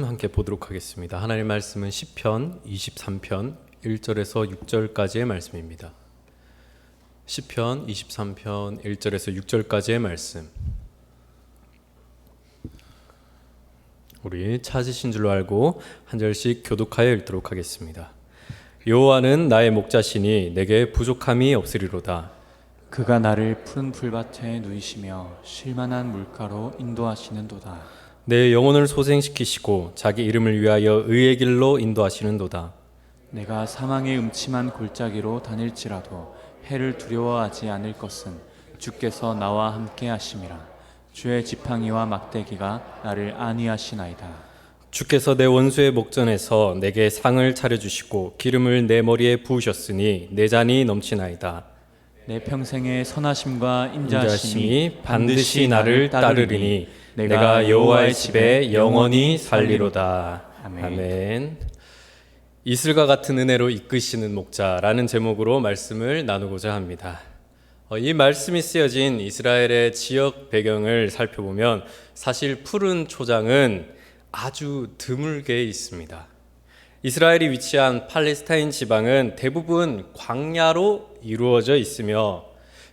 함께 보도록 하겠습니다. 하나님의 말씀은 시편 23편 1절에서 6절까지의 말씀입니다. 시편 23편 1절에서 6절까지의 말씀. 우리 찾으신 줄로 알고 한 절씩 교독하여 읽도록 하겠습니다. 여호와는 나의 목자시니 내게 부족함이 없으리로다. 그가 나를 푸른 풀밭에 누이시며 쉴만한 물가로 인도하시는도다. 내 영혼을 소생시키시고 자기 이름을 위하여 의의 길로 인도하시는도다. 내가 사망의 음침한 골짜기로 다닐지라도 해를 두려워하지 않을 것은 주께서 나와 함께 하심이라. 주의 지팡이와 막대기가 나를 안위하시나이다. 주께서 내 원수의 목전에서 내게 상을 차려주시고 기름을 내 머리에 부으셨으니 내 잔이 넘치나이다. 내 평생의 선하심과 인자하심이 인자하심이 반드시 나를 따르리니 내가 여호와의 집에 영원히 살리로다. 아멘. 이슬과 같은 은혜로 이끄시는 목자라는 제목으로 말씀을 나누고자 합니다. 이 말씀이 쓰여진 이스라엘의 지역 배경을 살펴보면 사실 푸른 초장은 아주 드물게 있습니다. 이스라엘이 위치한 팔레스타인 지방은 대부분 광야로 이루어져 있으며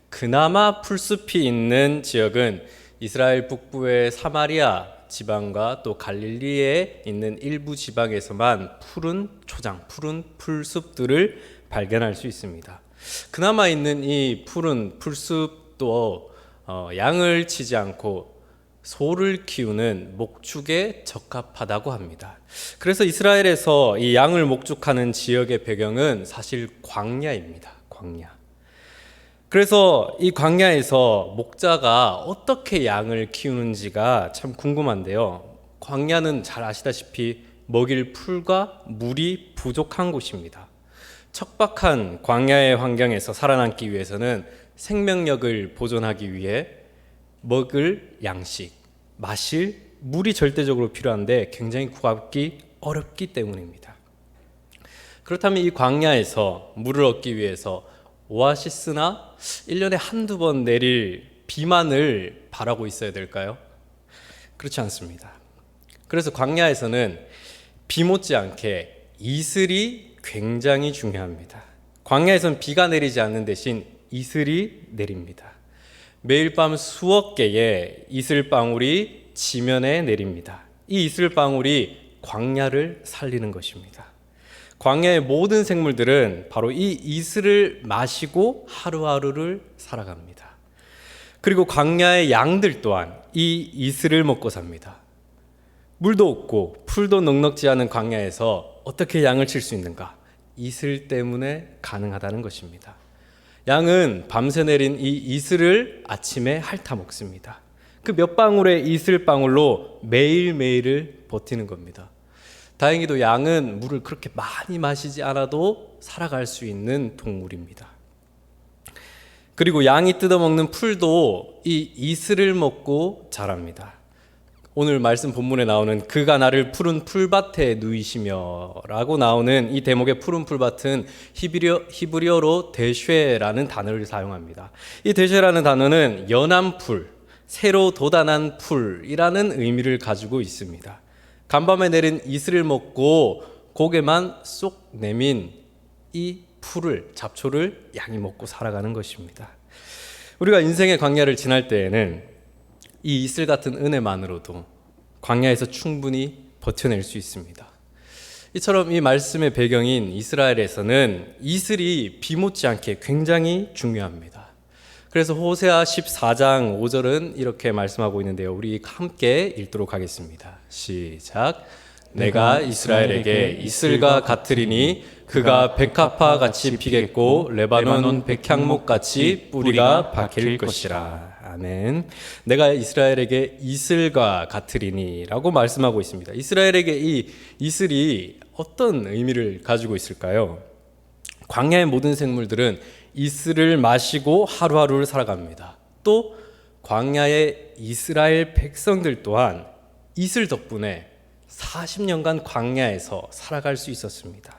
그나마 풀숲이 있는 지역은 이스라엘 북부의 사마리아 지방과 또 갈릴리에 있는 일부 지방에서만 푸른 초장, 푸른 풀숲들을 발견할 수 있습니다. 그나마 있는 이 푸른 풀숲도 양을 치지 않고 소를 키우는 목축에 적합하다고 합니다. 그래서 이스라엘에서 이 양을 목축하는 지역의 배경은 사실 광야입니다. 광야. 그래서 이 광야에서 목자가 어떻게 양을 키우는지가 참 궁금한데요. 광야는 잘 아시다시피 먹일 풀과 물이 부족한 곳입니다. 척박한 광야의 환경에서 살아남기 위해서는 생명력을 보존하기 위해 먹을 양식, 마실 물이 절대적으로 필요한데 굉장히 구하기 어렵기 때문입니다. 그렇다면 이 광야에서 물을 얻기 위해서 오아시스나 1년에 한두 번 내릴 비만을 바라고 있어야 될까요? 그렇지 않습니다. 그래서 광야에서는 비 못지않게 이슬이 굉장히 중요합니다. 광야에서는 비가 내리지 않는 대신 이슬이 내립니다. 매일 밤 수억 개의 이슬방울이 지면에 내립니다. 이 이슬방울이 광야를 살리는 것입니다. 광야의 모든 생물들은 바로 이 이슬을 마시고 하루하루를 살아갑니다. 그리고 광야의 양들 또한 이 이슬을 먹고 삽니다. 물도 없고 풀도 넉넉지 않은 광야에서 어떻게 양을 칠 수 있는가? 이슬 때문에 가능하다는 것입니다. 양은 밤새 내린 이 이슬을 아침에 핥아 먹습니다. 그 몇 방울의 이슬방울로 매일매일을 버티는 겁니다. 다행히도 양은 물을 그렇게 많이 마시지 않아도 살아갈 수 있는 동물입니다. 그리고 양이 뜯어먹는 풀도 이 이슬을 먹고 자랍니다. 오늘 말씀 본문에 나오는 그가 나를 푸른 풀밭에 누이시며 라고 나오는 이 대목의 푸른 풀밭은 히브리어로 데쉐라는 단어를 사용합니다. 이 데쉐라는 단어는 연한 풀, 새로 돋아난 풀이라는 의미를 가지고 있습니다. 간밤에 내린 이슬을 먹고 고개만 쏙 내민 이 풀을, 잡초를 양이 먹고 살아가는 것입니다. 우리가 인생의 광야를 지날 때에는 이 이슬 같은 은혜만으로도 광야에서 충분히 버텨낼 수 있습니다. 이처럼 이 말씀의 배경인 이스라엘에서는 이슬이 비 못지않게 굉장히 중요합니다. 그래서 호세아 14장 5절은 이렇게 말씀하고 있는데요. 우리 함께 읽도록 하겠습니다. 시작. 내가 이스라엘에게 이슬과 같으리니 그가 백합화 같이 피겠고 레바논 백향목 같이 뿌리가 박힐 것이라. 아멘. 내가 이스라엘에게 이슬과 같으리니 라고 말씀하고 있습니다. 이스라엘에게 이 이슬이 어떤 의미를 가지고 있을까요? 광야의 모든 생물들은 이슬을 마시고 하루하루를 살아갑니다. 또 광야의 이스라엘 백성들 또한 이슬 덕분에 40년간 광야에서 살아갈 수 있었습니다.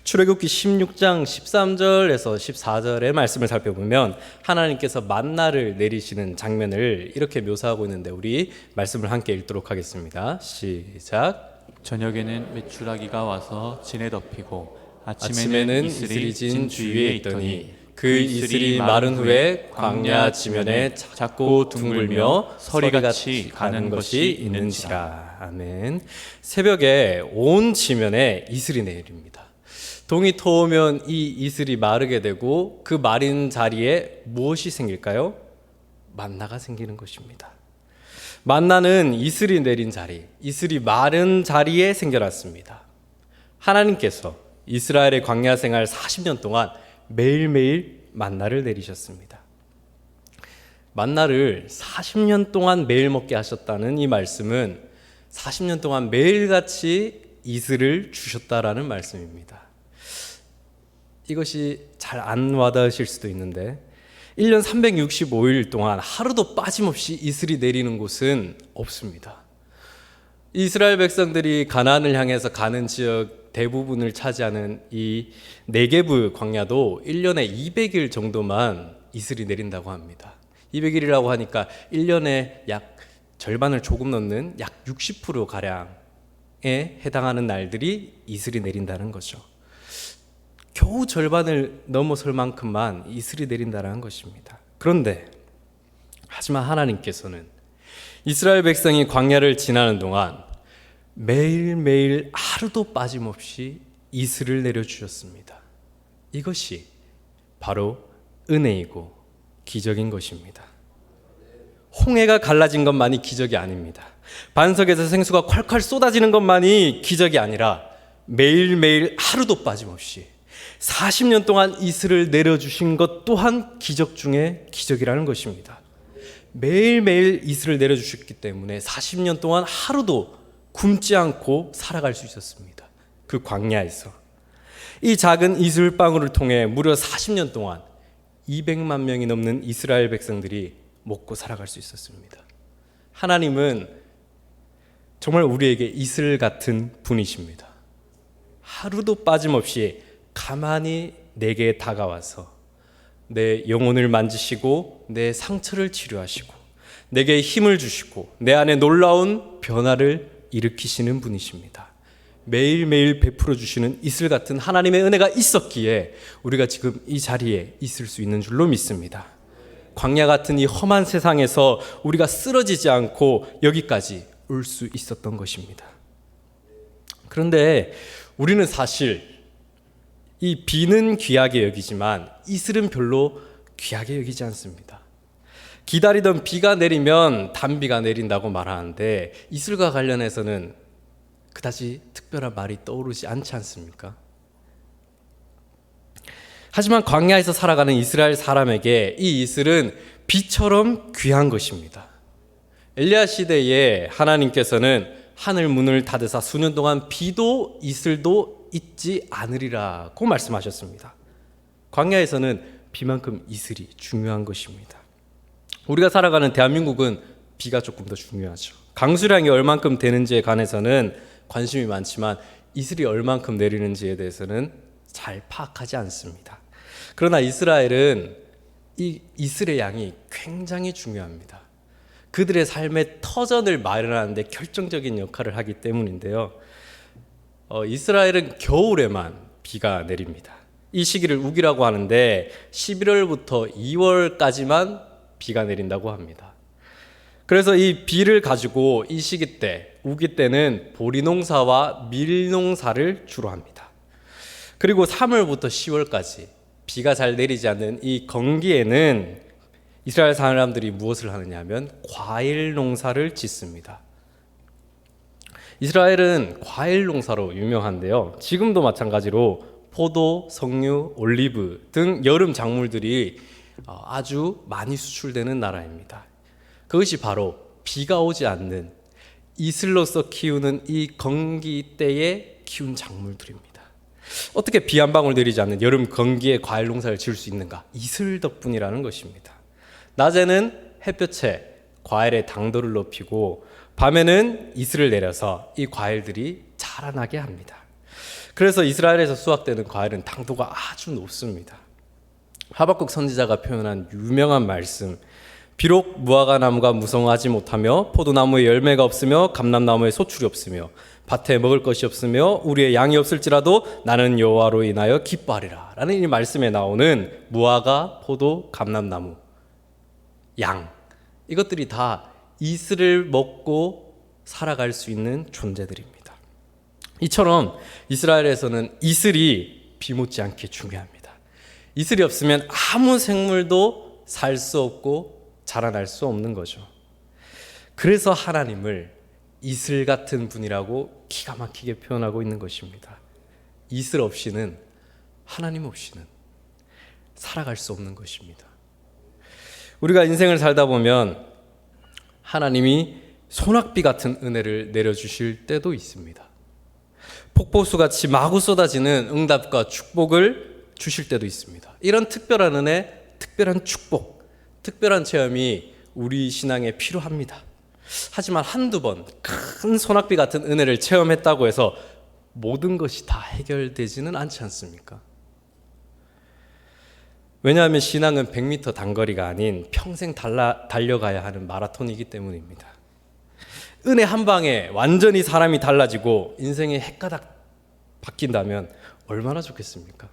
출애굽기 16장 13절에서 14절의 말씀을 살펴보면 하나님께서 만나를 내리시는 장면을 이렇게 묘사하고 있는데 우리 말씀을 함께 읽도록 하겠습니다. 시작. 저녁에는 메추라기가 와서 진에 덮이고 아침에는 이슬이 진 주위에 있더니 그 이슬이 마른 후에 광야 지면에 작고 둥글며 서리같이 가는 것이 있는지라. 아멘. 새벽에 온 지면에 이슬이 내립니다. 동이 터오면 이 이슬이 마르게 되고 그 마른 자리에 무엇이 생길까요? 만나가 생기는 것입니다. 만나는 이슬이 내린 자리, 이슬이 마른 자리에 생겨났습니다. 하나님께서 이스라엘의 광야 생활 40년 동안 매일매일 만나를 내리셨습니다. 만나를 40년 동안 매일 먹게 하셨다는 이 말씀은 40년 동안 매일같이 이슬을 주셨다라는 말씀입니다. 이것이 잘 안 와닿으실 수도 있는데 1년 365일 동안 하루도 빠짐없이 이슬이 내리는 곳은 없습니다. 이스라엘 백성들이 가나안을 향해서 가는 지역 대부분을 차지하는 이 네게브 광야도 1년에 200일 정도만 이슬이 내린다고 합니다. 200일이라고 하니까 1년에 약 절반을 조금 넘는 약 60%가량에 해당하는 날들이 이슬이 내린다는 거죠. 겨우 절반을 넘어설 만큼만 이슬이 내린다는 것입니다. 그런데 하지만 하나님께서는 이스라엘 백성이 광야를 지나는 동안 매일매일 하루도 빠짐없이 이슬을 내려주셨습니다. 이것이 바로 은혜이고 기적인 것입니다. 홍해가 갈라진 것만이 기적이 아닙니다. 반석에서 생수가 콸콸 쏟아지는 것만이 기적이 아니라 매일매일 하루도 빠짐없이 40년 동안 이슬을 내려주신 것 또한 기적 중에 기적이라는 것입니다. 매일매일 이슬을 내려주셨기 때문에 40년 동안 하루도 굶지 않고 살아갈 수 있었습니다. 그 광야에서 이 작은 이슬방울을 통해 무려 40년 동안 200만 명이 넘는 이스라엘 백성들이 먹고 살아갈 수 있었습니다. 하나님은 정말 우리에게 이슬 같은 분이십니다. 하루도 빠짐없이 가만히 내게 다가와서 내 영혼을 만지시고 내 상처를 치료하시고 내게 힘을 주시고 내 안에 놀라운 변화를 일으키시는 분이십니다. 매일매일 베풀어 주시는 이슬 같은 하나님의 은혜가 있었기에 우리가 지금 이 자리에 있을 수 있는 줄로 믿습니다. 광야 같은 이 험한 세상에서 우리가 쓰러지지 않고 여기까지 올 수 있었던 것입니다. 그런데 우리는 사실 이 비는 귀하게 여기지만 이슬은 별로 귀하게 여기지 않습니다. 기다리던 비가 내리면 단비가 내린다고 말하는데 이슬과 관련해서는 그다지 특별한 말이 떠오르지 않지 않습니까? 하지만 광야에서 살아가는 이스라엘 사람에게 이 이슬은 비처럼 귀한 것입니다. 엘리야 시대에 하나님께서는 하늘 문을 닫으사 수년 동안 비도 이슬도 있지 않으리라고 말씀하셨습니다. 광야에서는 비만큼 이슬이 중요한 것입니다. 우리가 살아가는 대한민국은 비가 조금 더 중요하죠. 강수량이 얼만큼 되는지에 관해서는 관심이 많지만 이슬이 얼만큼 내리는지에 대해서는 잘 파악하지 않습니다. 그러나 이스라엘은 이 이슬의 양이 굉장히 중요합니다. 그들의 삶의 터전을 마련하는데 결정적인 역할을 하기 때문인데요. 이스라엘은 겨울에만 비가 내립니다. 이 시기를 우기라고 하는데 11월부터 2월까지만 비가 내린다고 합니다. 그래서 이 비를 가지고 이 시기 때, 우기 때는 보리농사와 밀농사를 주로 합니다. 그리고 3월부터 10월까지 비가 잘 내리지 않는 이 건기에는 이스라엘 사람들이 무엇을 하느냐 하면 과일 농사를 짓습니다. 이스라엘은 과일 농사로 유명한데요. 지금도 마찬가지로 포도, 석류, 올리브 등 여름 작물들이 아주 많이 수출되는 나라입니다. 그것이 바로 비가 오지 않는 이슬로서 키우는 이 건기 때에 키운 작물들입니다. 어떻게 비 한 방울 내리지 않는 여름 건기에 과일 농사를 지을 수 있는가? 이슬 덕분이라는 것입니다. 낮에는 햇볕에 과일의 당도를 높이고 밤에는 이슬을 내려서 이 과일들이 자라나게 합니다. 그래서 이스라엘에서 수확되는 과일은 당도가 아주 높습니다. 하박국 선지자가 표현한 유명한 말씀, 비록 무화과 나무가 무성하지 못하며 포도나무에 열매가 없으며 감람나무에 소출이 없으며 밭에 먹을 것이 없으며 우리의 양이 없을지라도 나는 여호와로 인하여 기뻐하리라 라는 이 말씀에 나오는 무화과, 포도, 감람나무, 양, 이것들이 다 이슬을 먹고 살아갈 수 있는 존재들입니다. 이처럼 이스라엘에서는 이슬이 비못지 않게 중요합니다. 이슬이 없으면 아무 생물도 살 수 없고 자라날 수 없는 거죠. 그래서 하나님을 이슬 같은 분이라고 기가 막히게 표현하고 있는 것입니다. 이슬 없이는, 하나님 없이는 살아갈 수 없는 것입니다. 우리가 인생을 살다 보면 하나님이 소낙비 같은 은혜를 내려주실 때도 있습니다. 폭포수같이 마구 쏟아지는 응답과 축복을 주실 때도 있습니다. 이런 특별한 은혜, 특별한 축복, 특별한 체험이 우리 신앙에 필요합니다. 하지만 한두 번 큰 소낙비 같은 은혜를 체험했다고 해서 모든 것이 다 해결되지는 않지 않습니까? 왜냐하면 신앙은 100m 단거리가 아닌 평생 달려가야 하는 마라톤이기 때문입니다. 은혜 한 방에 완전히 사람이 달라지고 인생의 헷가닥 바뀐다면 얼마나 좋겠습니까?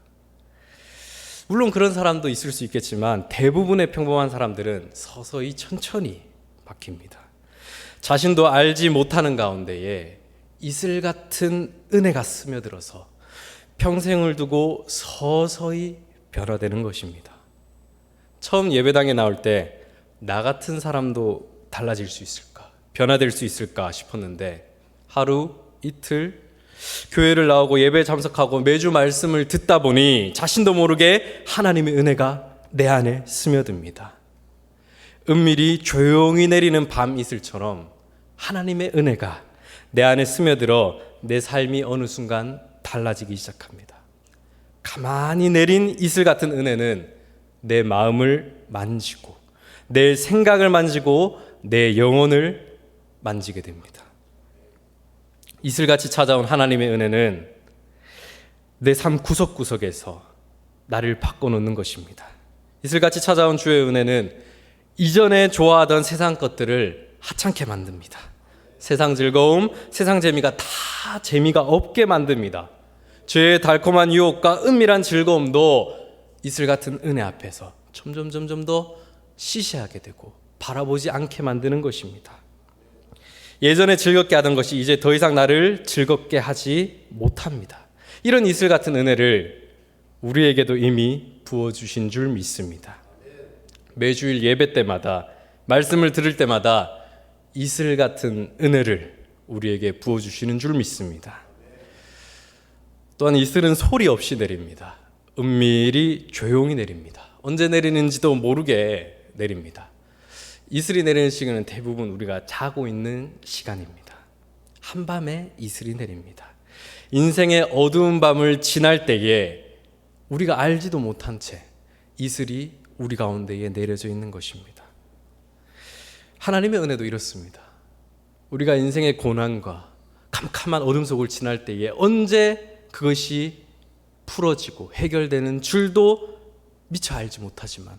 물론 그런 사람도 있을 수 있겠지만 대부분의 평범한 사람들은 서서히 천천히 바뀝니다. 자신도 알지 못하는 가운데에 이슬 같은 은혜가 스며들어서 평생을 두고 서서히 변화되는 것입니다. 처음 예배당에 나올 때 나 같은 사람도 달라질 수 있을까? 변화될 수 있을까 싶었는데 하루, 이틀 교회를 나오고 예배에 참석하고 매주 말씀을 듣다 보니 자신도 모르게 하나님의 은혜가 내 안에 스며듭니다. 은밀히 조용히 내리는 밤 이슬처럼 하나님의 은혜가 내 안에 스며들어 내 삶이 어느 순간 달라지기 시작합니다. 가만히 내린 이슬 같은 은혜는 내 마음을 만지고 내 생각을 만지고 내 영혼을 만지게 됩니다. 이슬같이 찾아온 하나님의 은혜는 내 삶 구석구석에서 나를 바꿔놓는 것입니다. 이슬같이 찾아온 주의 은혜는 이전에 좋아하던 세상 것들을 하찮게 만듭니다. 세상 즐거움, 세상 재미가 다 재미가 없게 만듭니다. 죄의 달콤한 유혹과 은밀한 즐거움도 이슬 같은 은혜 앞에서 점점 더 시시하게 되고 바라보지 않게 만드는 것입니다. 예전에 즐겁게 하던 것이 이제 더 이상 나를 즐겁게 하지 못합니다. 이런 이슬 같은 은혜를 우리에게도 이미 부어주신 줄 믿습니다. 매주일 예배 때마다 말씀을 들을 때마다 이슬 같은 은혜를 우리에게 부어주시는 줄 믿습니다. 또한 이슬은 소리 없이 내립니다. 은밀히 조용히 내립니다. 언제 내리는지도 모르게 내립니다. 이슬이 내리는 시간은 대부분 우리가 자고 있는 시간입니다. 한밤에 이슬이 내립니다. 인생의 어두운 밤을 지날 때에 우리가 알지도 못한 채 이슬이 우리 가운데에 내려져 있는 것입니다. 하나님의 은혜도 이렇습니다. 우리가 인생의 고난과 캄캄한 어둠 속을 지날 때에 언제 그것이 풀어지고 해결되는 줄도 미처 알지 못하지만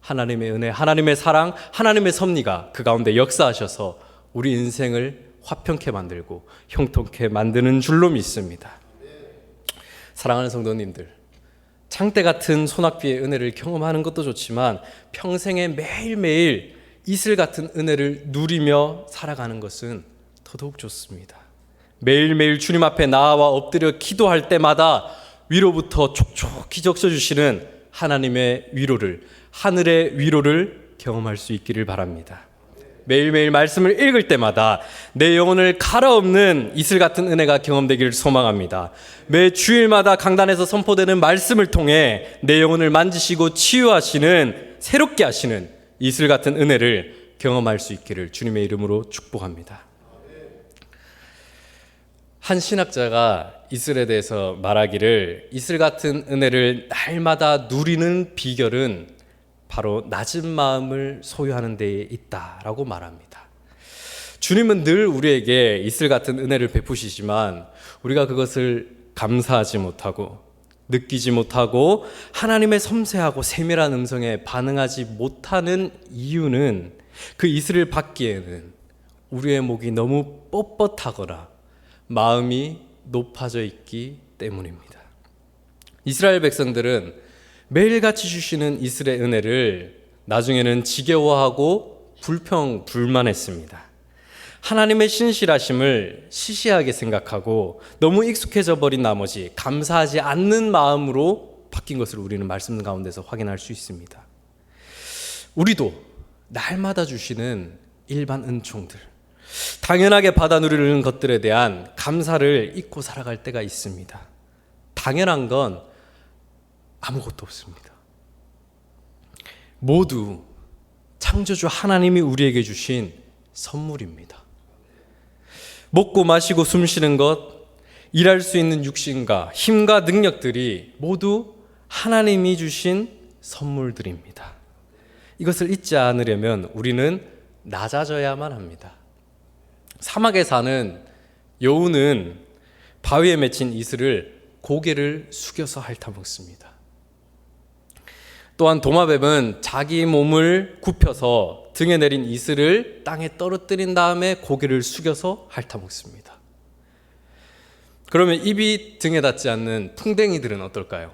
하나님의 은혜, 하나님의 사랑, 하나님의 섭리가 그 가운데 역사하셔서 우리 인생을 화평케 만들고 형통케 만드는 줄로 믿습니다. 사랑하는 성도님들, 창대 같은 소낙비의 은혜를 경험하는 것도 좋지만 평생에 매일매일 이슬 같은 은혜를 누리며 살아가는 것은 더더욱 좋습니다. 매일매일 주님 앞에 나와 엎드려 기도할 때마다 위로부터 촉촉히 적셔주시는 하나님의 위로를, 하늘의 위로를 경험할 수 있기를 바랍니다. 매일매일 말씀을 읽을 때마다 내 영혼을 갈아엎는 이슬 같은 은혜가 경험되기를 소망합니다. 매 주일마다 강단에서 선포되는 말씀을 통해 내 영혼을 만지시고 치유하시는, 새롭게 하시는 이슬 같은 은혜를 경험할 수 있기를 주님의 이름으로 축복합니다. 한 신학자가 이슬에 대해서 말하기를 이슬 같은 은혜를 날마다 누리는 비결은 바로 낮은 마음을 소유하는 데에 있다라고 말합니다. 주님은 늘 우리에게 이슬 같은 은혜를 베푸시지만 우리가 그것을 감사하지 못하고 느끼지 못하고 하나님의 섬세하고 세밀한 음성에 반응하지 못하는 이유는 그 이슬을 받기에는 우리의 목이 너무 뻣뻣하거나 마음이 높아져 있기 때문입니다. 이스라엘 백성들은 매일같이 주시는 이슬의 은혜를 나중에는 지겨워하고 불평불만했습니다. 하나님의 신실하심을 시시하게 생각하고 너무 익숙해져 버린 나머지 감사하지 않는 마음으로 바뀐 것을 우리는 말씀 가운데서 확인할 수 있습니다. 우리도 날마다 주시는 일반 은총들, 당연하게 받아 누리는 것들에 대한 감사를 잊고 살아갈 때가 있습니다. 당연한 건 아무것도 없습니다. 모두 창조주 하나님이 우리에게 주신 선물입니다. 먹고 마시고 숨 쉬는 것, 일할 수 있는 육신과 힘과 능력들이 모두 하나님이 주신 선물들입니다. 이것을 잊지 않으려면 우리는 낮아져야만 합니다. 사막에 사는 여우는 바위에 맺힌 이슬을 고개를 숙여서 핥아먹습니다. 또한 도마뱀은 자기 몸을 굽혀서 등에 내린 이슬을 땅에 떨어뜨린 다음에 고개를 숙여서 핥아먹습니다. 그러면 입이 등에 닿지 않는 풍뎅이들은 어떨까요?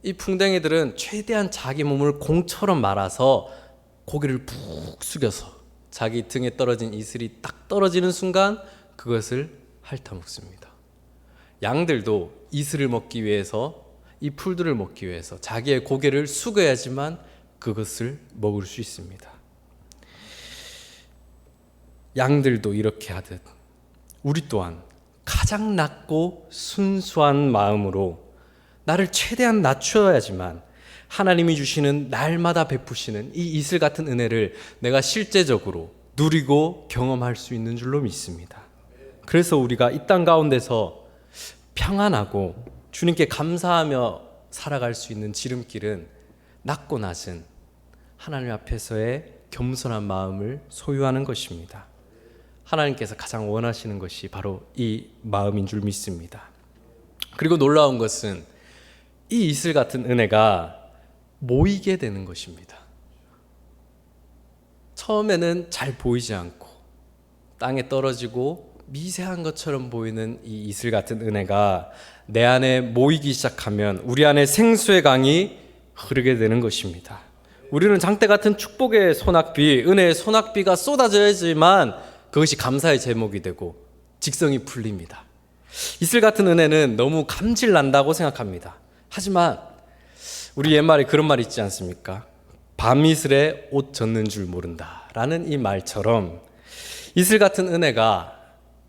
이 풍뎅이들은 최대한 자기 몸을 공처럼 말아서 고개를 푹 숙여서 자기 등에 떨어진 이슬이 딱 떨어지는 순간 그것을 핥아먹습니다. 양들도 이슬을 먹기 위해서, 이 풀들을 먹기 위해서 자기의 고개를 숙여야지만 그것을 먹을 수 있습니다. 양들도 이렇게 하듯 우리 또한 가장 낮고 순수한 마음으로 나를 최대한 낮춰야지만 하나님이 주시는 날마다 베푸시는 이 이슬 같은 은혜를 내가 실제적으로 누리고 경험할 수 있는 줄로 믿습니다. 그래서 우리가 이 땅 가운데서 평안하고 주님께 감사하며 살아갈 수 있는 지름길은 낮고 낮은 하나님 앞에서의 겸손한 마음을 소유하는 것입니다. 하나님께서 가장 원하시는 것이 바로 이 마음인 줄 믿습니다. 그리고 놀라운 것은 이 이슬 같은 은혜가 모이게 되는 것입니다. 처음에는 잘 보이지 않고 땅에 떨어지고 미세한 것처럼 보이는 이 이슬 같은 은혜가 내 안에 모이기 시작하면 우리 안에 생수의 강이 흐르게 되는 것입니다. 우리는 장대 같은 축복의 소낙비, 은혜의 소낙비가 쏟아져야지만 그것이 감사의 제목이 되고 직성이 풀립니다. 이슬 같은 은혜는 너무 감질 난다고 생각합니다. 하지만 우리 옛말에 그런 말 있지 않습니까? 밤이슬에 옷 젖는 줄 모른다 라는 이 말처럼 이슬 같은 은혜가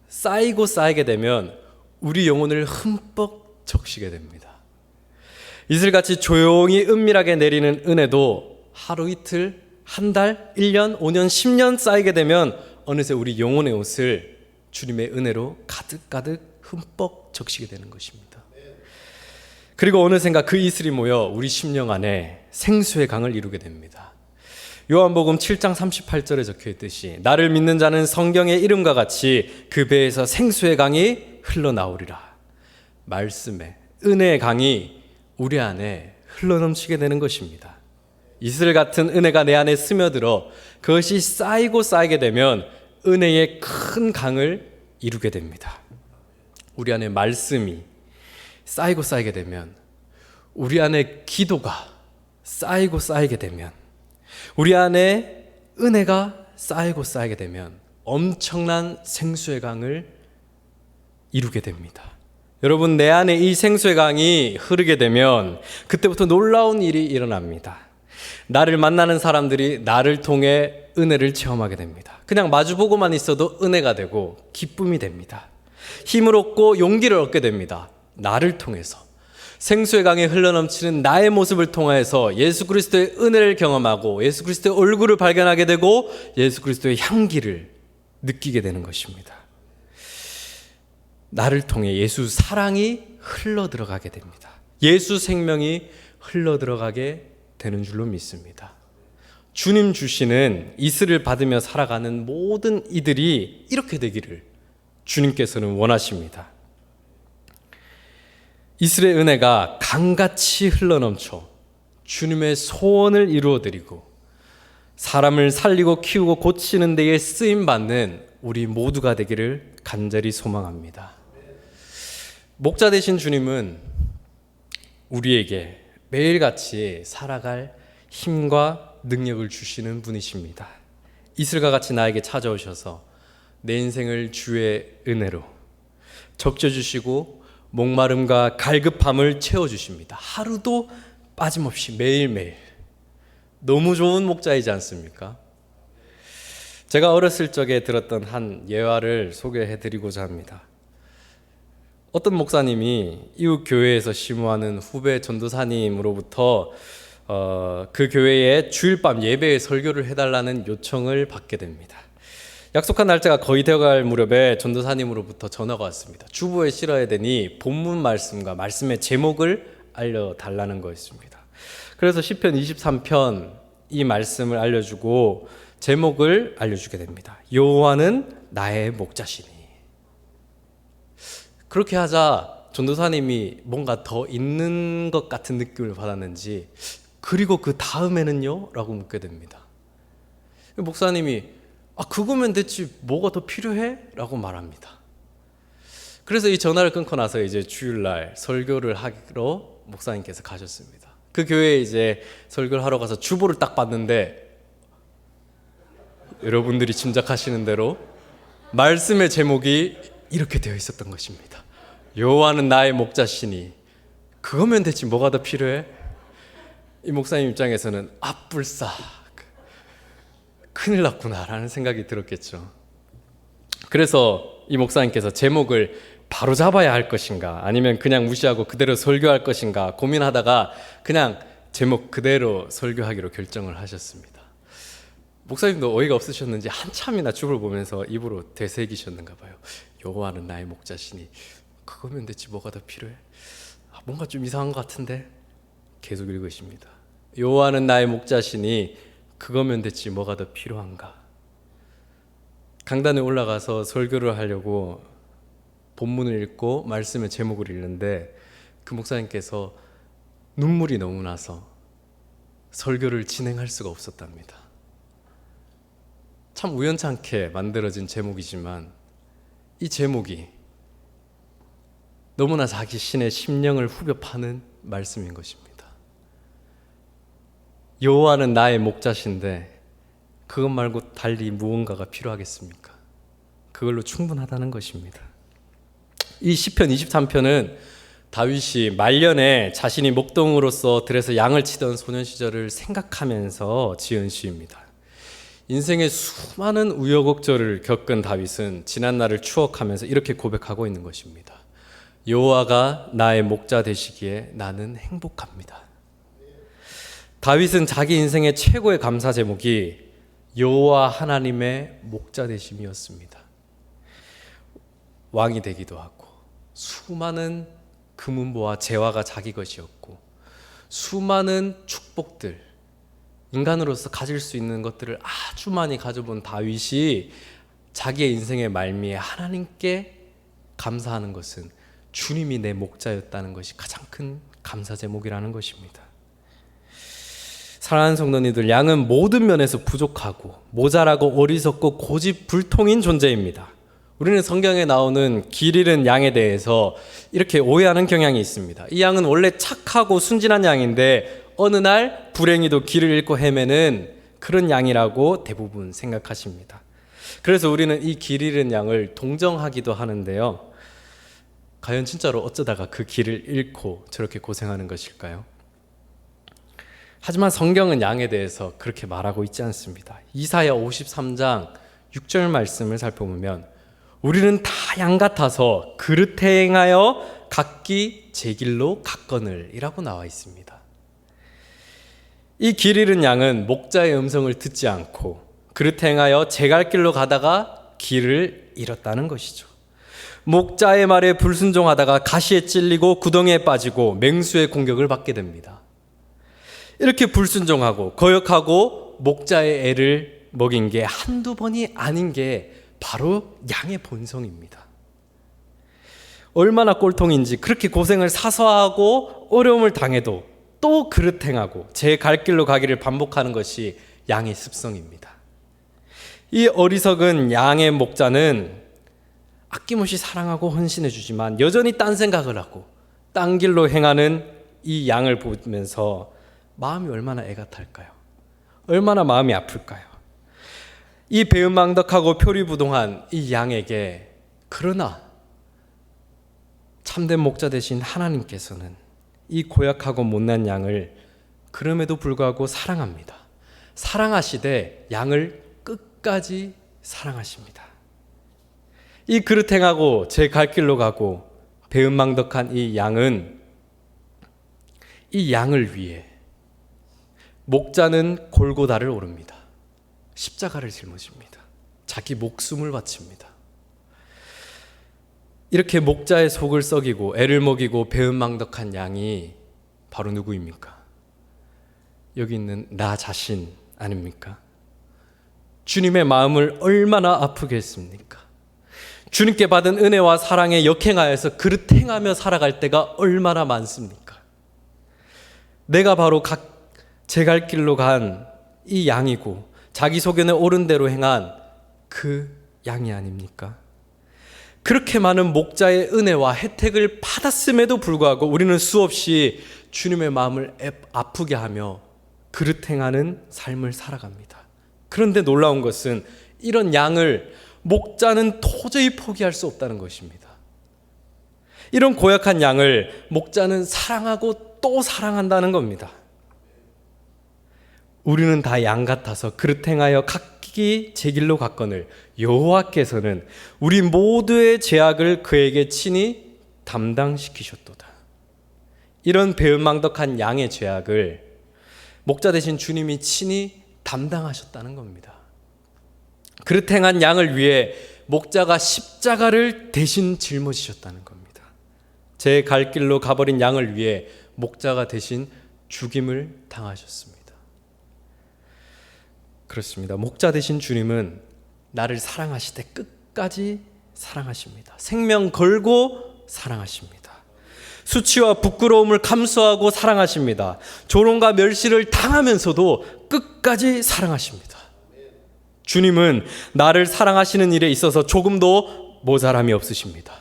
쌓이고 쌓이게 되면 우리 영혼을 흠뻑 적시게 됩니다. 이슬같이 조용히 은밀하게 내리는 은혜도 하루 이틀, 한 달, 1년, 5년, 10년 쌓이게 되면 어느새 우리 영혼의 옷을 주님의 은혜로 가득가득 흠뻑 적시게 되는 것입니다. 그리고 어느샌가 그 이슬이 모여 우리 심령 안에 생수의 강을 이루게 됩니다. 요한복음 7장 38절에 적혀있듯이 나를 믿는 자는 성경의 이름과 같이 그 배에서 생수의 강이 흘러나오리라. 말씀에 은혜의 강이 우리 안에 흘러넘치게 되는 것입니다. 이슬 같은 은혜가 내 안에 스며들어 그것이 쌓이고 쌓이게 되면 은혜의 큰 강을 이루게 됩니다. 우리 안에 말씀이 쌓이고 쌓이게 되면, 우리 안에 기도가 쌓이고 쌓이게 되면, 우리 안에 은혜가 쌓이고 쌓이게 되면 엄청난 생수의 강을 이루게 됩니다. 여러분, 내 안에 이 생수의 강이 흐르게 되면 그때부터 놀라운 일이 일어납니다. 나를 만나는 사람들이 나를 통해 은혜를 체험하게 됩니다. 그냥 마주보고만 있어도 은혜가 되고 기쁨이 됩니다. 힘을 얻고 용기를 얻게 됩니다. 나를 통해서 생수의 강에 흘러넘치는 나의 모습을 통해서 예수 그리스도의 은혜를 경험하고 예수 그리스도의 얼굴을 발견하게 되고 예수 그리스도의 향기를 느끼게 되는 것입니다. 나를 통해 예수 사랑이 흘러들어가게 됩니다. 예수 생명이 흘러들어가게 되는 줄로 믿습니다. 주님 주시는 이슬을 받으며 살아가는 모든 이들이 이렇게 되기를 주님께서는 원하십니다. 이슬의 은혜가 강같이 흘러넘쳐 주님의 소원을 이루어드리고 사람을 살리고 키우고 고치는 데에 쓰임받는 우리 모두가 되기를 간절히 소망합니다. 목자 되신 주님은 우리에게 매일같이 살아갈 힘과 능력을 주시는 분이십니다. 이슬과 같이 나에게 찾아오셔서 내 인생을 주의 은혜로 적셔주시고 목마름과 갈급함을 채워주십니다. 하루도 빠짐없이 매일매일. 너무 좋은 목자이지 않습니까? 제가 어렸을 적에 들었던 한 예화를 소개해드리고자 합니다. 어떤 목사님이 이웃 교회에서 심우하는 후배 전도사님으로부터 그 교회에 주일밤 예배에 설교를 해달라는 요청을 받게 됩니다. 약속한 날짜가 거의 되어갈 무렵에 전도사님으로부터 전화가 왔습니다. 주보에 실어야 되니 본문 말씀과 말씀의 제목을 알려달라는 거였습니다. 그래서 시편 23편 이 말씀을 알려주고 제목을 알려주게 됩니다. 여호와는 나의 목자시니. 그렇게 하자 전도사님이 뭔가 더 있는 것 같은 느낌을 받았는지 그리고 그 다음에는요? 라고 묻게 됩니다. 목사님이 그거면 됐지 뭐가 더 필요해? 라고 말합니다. 그래서 이 전화를 끊고 나서 이제 주일날 설교를 하러 목사님께서 가셨습니다. 그 교회에 이제 설교를 하러 가서 주보를 딱 봤는데 여러분들이 짐작하시는 대로 말씀의 제목이 이렇게 되어 있었던 것입니다. 여호와는 나의 목자시니. 그거면 됐지 뭐가 더 필요해? 이 목사님 입장에서는 불싸 큰일 났구나 라는 생각이 들었겠죠. 그래서 이 목사님께서 제목을 바로 잡아야 할 것인가 아니면 그냥 무시하고 그대로 설교할 것인가 고민하다가 그냥 제목 그대로 설교하기로 결정을 하셨습니다. 목사님도 어이가 없으셨는지 한참이나 주보를 보면서 입으로 되새기셨는가 봐요. 여호와는 나의 목자시니. 그거면 됐지 뭐가 더 필요해? 뭔가 좀 이상한 것 같은데 계속 읽으십니다. 여호와는 나의 목자시니 그거면 됐지 뭐가 더 필요한가? 강단에 올라가서 설교를 하려고 본문을 읽고 말씀의 제목을 읽는데 그 목사님께서 눈물이 너무 나서 설교를 진행할 수가 없었답니다. 참 우연찮게 만들어진 제목이지만 이 제목이 너무나 자기 신의 심령을 후벼 파는 말씀인 것입니다. 여호와는 나의 목자신데 그것 말고 달리 무언가가 필요하겠습니까? 그걸로 충분하다는 것입니다. 이 시편 23편은 다윗이 말년에 자신이 목동으로서 들에서 양을 치던 소년 시절을 생각하면서 지은 시입니다. 인생의 수많은 우여곡절을 겪은 다윗은 지난 날을 추억하면서 이렇게 고백하고 있는 것입니다. 여호와가 나의 목자 되시기에 나는 행복합니다. 다윗은 자기 인생의 최고의 감사 제목이 여호와 하나님의 목자 되심이었습니다. 왕이 되기도 하고 수많은 금은보와 재화가 자기 것이었고 수많은 축복들, 인간으로서 가질 수 있는 것들을 아주 많이 가져본 다윗이 자기의 인생의 말미에 하나님께 감사하는 것은 주님이 내 목자였다는 것이 가장 큰 감사 제목이라는 것입니다. 사랑하는 성도님들, 양은 모든 면에서 부족하고 모자라고 어리석고 고집불통인 존재입니다. 우리는 성경에 나오는 길 잃은 양에 대해서 이렇게 오해하는 경향이 있습니다. 이 양은 원래 착하고 순진한 양인데 어느 날 불행히도 길을 잃고 헤매는 그런 양이라고 대부분 생각하십니다. 그래서 우리는 이 길 잃은 양을 동정하기도 하는데요. 과연 진짜로 어쩌다가 그 길을 잃고 저렇게 고생하는 것일까요? 하지만 성경은 양에 대해서 그렇게 말하고 있지 않습니다. 이사야 53장 6절 말씀을 살펴보면 우리는 다 양 같아서 그릇에 행하여 각기 제 길로 갔거늘 이라고 나와 있습니다. 이 길 잃은 양은 목자의 음성을 듣지 않고 그릇에 행하여 제 갈 길로 가다가 길을 잃었다는 것이죠. 목자의 말에 불순종하다가 가시에 찔리고 구덩이에 빠지고 맹수의 공격을 받게 됩니다. 이렇게 불순종하고 거역하고 목자의 애를 먹인 게 한두 번이 아닌 게 바로 양의 본성입니다. 얼마나 꼴통인지 그렇게 고생을 사서 하고 어려움을 당해도 또 그릇 행하고 제 갈 길로 가기를 반복하는 것이 양의 습성입니다. 이 어리석은 양의 목자는 아낌없이 사랑하고 헌신해 주지만 여전히 딴 생각을 하고 딴 길로 행하는 이 양을 보면서 마음이 얼마나 애가 탈까요? 얼마나 마음이 아플까요? 이 배은망덕하고 표리부동한 이 양에게 그러나 참된 목자 되신 하나님께서는 이 고약하고 못난 양을 그럼에도 불구하고 사랑합니다. 사랑하시되 양을 끝까지 사랑하십니다. 이 그릇 행하고 제 갈 길로 가고 배은망덕한 이 양은 이 양을 위해 목자는 골고다를 오릅니다. 십자가를 짊어집니다. 자기 목숨을 바칩니다. 이렇게 목자의 속을 썩이고 애를 먹이고 배은망덕한 양이 바로 누구입니까? 여기 있는 나 자신 아닙니까? 주님의 마음을 얼마나 아프게 했습니까? 주님께 받은 은혜와 사랑에 역행하여서 그릇 행하며 살아갈 때가 얼마나 많습니까? 내가 바로 제 갈 길로 간 이 양이고 자기 소견에 옳은 대로 행한 그 양이 아닙니까? 그렇게 많은 목자의 은혜와 혜택을 받았음에도 불구하고 우리는 수없이 주님의 마음을 아프게 하며 그릇 행하는 삶을 살아갑니다. 그런데 놀라운 것은 이런 양을 목자는 도저히 포기할 수 없다는 것입니다. 이런 고약한 양을 목자는 사랑하고 또 사랑한다는 겁니다. 우리는 다 양 같아서 그릇 행하여 각기 제 길로 갔거늘 여호와께서는 우리 모두의 죄악을 그에게 친히 담당시키셨도다. 이런 배은망덕한 양의 죄악을 목자 되신 주님이 친히 담당하셨다는 겁니다. 그릇 행한 양을 위해 목자가 십자가를 대신 짊어지셨다는 겁니다. 제 갈 길로 가버린 양을 위해 목자가 대신 죽임을 당하셨습니다. 그렇습니다. 목자 되신 주님은 나를 사랑하시되 끝까지 사랑하십니다. 생명 걸고 사랑하십니다. 수치와 부끄러움을 감수하고 사랑하십니다. 조롱과 멸시를 당하면서도 끝까지 사랑하십니다. 주님은 나를 사랑하시는 일에 있어서 조금도 모자람이 없으십니다.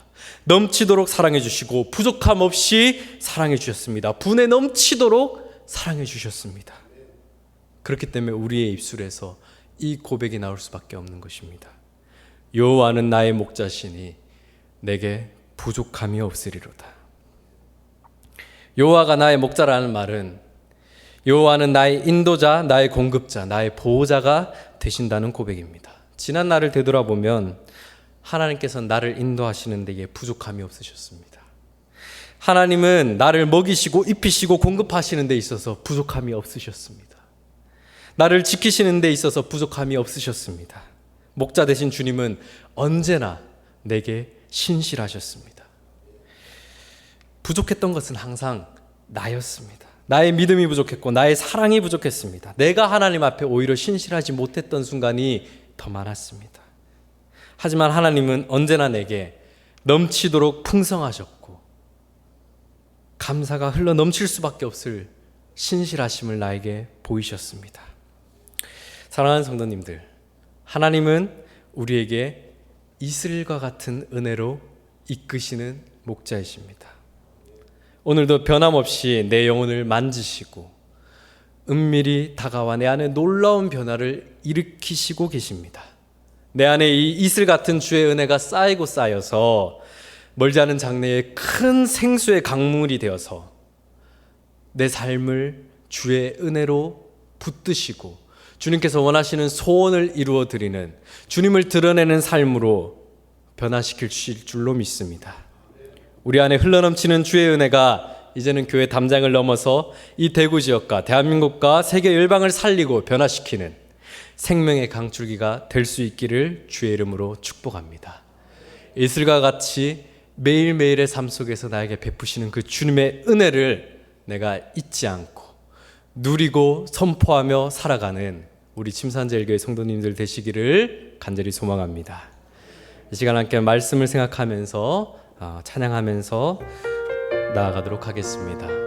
넘치도록 사랑해 주시고 부족함 없이 사랑해 주셨습니다. 분에 넘치도록 사랑해 주셨습니다. 그렇기 때문에 우리의 입술에서 이 고백이 나올 수밖에 없는 것입니다. 여호와는 나의 목자시니 내게 부족함이 없으리로다. 여호와가 나의 목자라는 말은 여호와는 나의 인도자, 나의 공급자, 나의 보호자가 되신다는 고백입니다. 지난 날을 되돌아보면 하나님께서는 나를 인도하시는 데에 부족함이 없으셨습니다. 하나님은 나를 먹이시고 입히시고 공급하시는 데 있어서 부족함이 없으셨습니다. 나를 지키시는 데 있어서 부족함이 없으셨습니다. 목자 되신 주님은 언제나 내게 신실하셨습니다. 부족했던 것은 항상 나였습니다. 나의 믿음이 부족했고 나의 사랑이 부족했습니다. 내가 하나님 앞에 오히려 신실하지 못했던 순간이 더 많았습니다. 하지만 하나님은 언제나 내게 넘치도록 풍성하셨고 감사가 흘러 넘칠 수밖에 없을 신실하심을 나에게 보이셨습니다. 사랑하는 성도님들, 하나님은 우리에게 이슬과 같은 은혜로 이끄시는 목자이십니다. 오늘도 변함없이 내 영혼을 만지시고 은밀히 다가와 내 안에 놀라운 변화를 일으키시고 계십니다. 내 안에 이 이슬 같은 주의 은혜가 쌓이고 쌓여서 멀지 않은 장래에 큰 생수의 강물이 되어서 내 삶을 주의 은혜로 붙드시고 주님께서 원하시는 소원을 이루어 드리는 주님을 드러내는 삶으로 변화시킬 줄로 믿습니다. 우리 안에 흘러넘치는 주의 은혜가 이제는 교회 담장을 넘어서 이 대구 지역과 대한민국과 세계 열방을 살리고 변화시키는 생명의 강줄기가 될 수 있기를 주의 이름으로 축복합니다. 이슬과 같이 매일매일의 삶 속에서 나에게 베푸시는 그 주님의 은혜를 내가 잊지 않고 누리고 선포하며 살아가는 우리 침산제일교회 성도님들 되시기를 간절히 소망합니다. 이 시간 함께 말씀을 생각하면서 찬양하면서 나아가도록 하겠습니다.